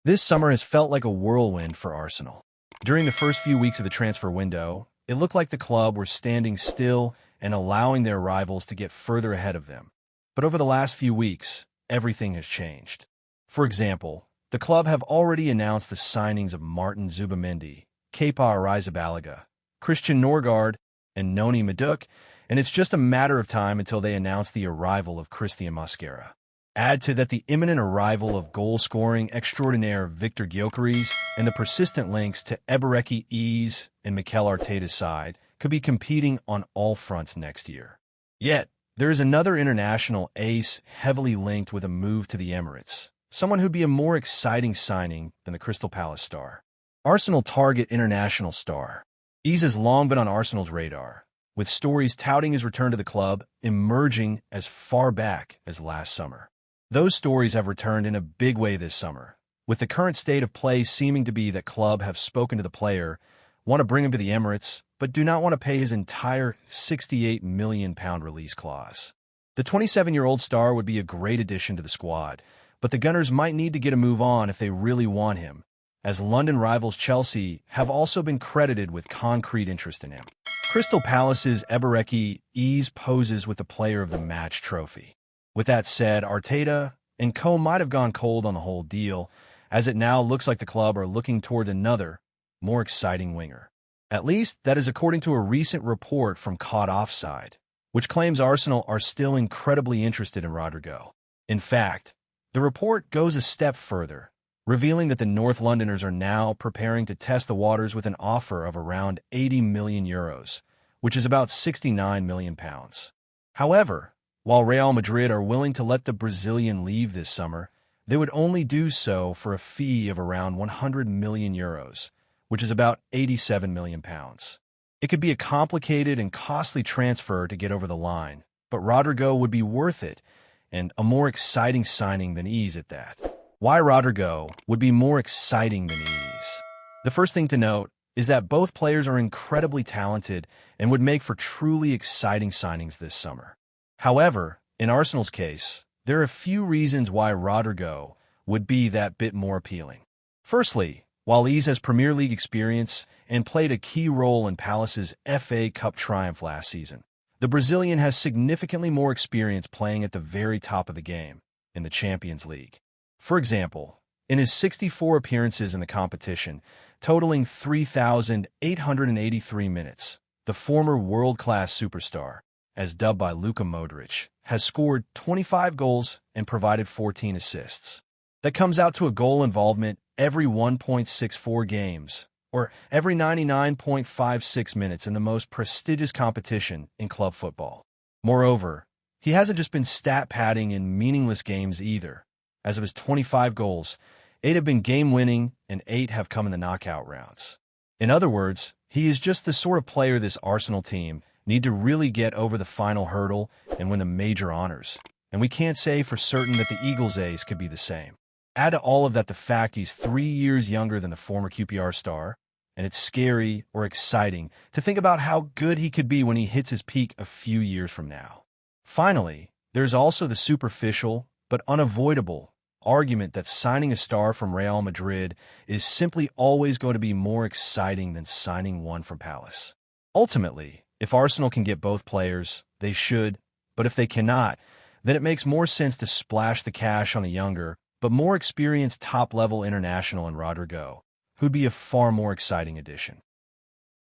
This summer has felt like a whirlwind for Arsenal. During the first few weeks of the transfer window, it looked like the club were standing still and allowing their rivals to get further ahead of them. But over the last few weeks, everything has changed. For example, the club have already announced the signings of Martin Zubimendi, Kepa Arrizabalaga, Christian Norgard, and Noni Madueke, and it's just a matter of time until they announce the arrival of Christian Mosquera. Add to that the imminent arrival of goal-scoring extraordinaire Victor Gyökeres and the persistent links to Eberechi Eze and Mikel Arteta's side could be competing on all fronts next year. Yet, there is another international ace heavily linked with a move to the Emirates, someone who'd be a more exciting signing than the Crystal Palace star. Arsenal target international star. Eze has long been on Arsenal's radar, with stories touting his return to the club emerging as far back as last summer. Those stories have returned in a big way this summer, with the current state of play seeming to be that club have spoken to the player, want to bring him to the Emirates, but do not want to pay his entire £68 million release clause. The 27-year-old star would be a great addition to the squad, but the Gunners might need to get a move on if they really want him, as London rivals Chelsea have also been credited with concrete interest in him. Crystal Palace's Eberechi Eze poses with the Player of the Match trophy. With that said, Arteta and co might have gone cold on the whole deal, as it now looks like the club are looking toward another, more exciting winger. At least, that is according to a recent report from Caught Offside, which claims Arsenal are still incredibly interested in Rodrigo. In fact, the report goes a step further, revealing that the North Londoners are now preparing to test the waters with an offer of around €80 million, which is about £69 million. However, while Real Madrid are willing to let the Brazilian leave this summer, they would only do so for a fee of around €100 million, which is about £87 million. It could be a complicated and costly transfer to get over the line, but Rodrigo would be worth it, and a more exciting signing than Eze at that. Why Rodrigo would be more exciting than Eze? The first thing to note is that both players are incredibly talented and would make for truly exciting signings this summer. However, in Arsenal's case, there are a few reasons why Rodrigo would be that bit more appealing. Firstly, while Eze has Premier League experience and played a key role in Palace's FA Cup triumph last season, the Brazilian has significantly more experience playing at the very top of the game, in the Champions League. For example, in his 64 appearances in the competition, totaling 3,883 minutes, the former world-class superstar, as dubbed by Luka Modric, has scored 25 goals and provided 14 assists. That comes out to a goal involvement every 1.64 games, or every 99.56 minutes in the most prestigious competition in club football. Moreover, he hasn't just been stat padding in meaningless games either. As of his 25 goals, 8 have been game-winning and 8 have come in the knockout rounds. In other words, he is just the sort of player this Arsenal team need to really get over the final hurdle and win the major honors. And we can't say for certain that the Eagles' ace could be the same. Add to all of that the fact he's 3 years younger than the former QPR star, and it's scary or exciting to think about how good he could be when he hits his peak a few years from now. Finally, there's also the superficial but unavoidable argument that signing a star from Real Madrid is simply always going to be more exciting than signing one from Palace. Ultimately, if Arsenal can get both players, they should, but if they cannot, then it makes more sense to splash the cash on a younger, but more experienced top-level international in Rodrigo, who'd be a far more exciting addition.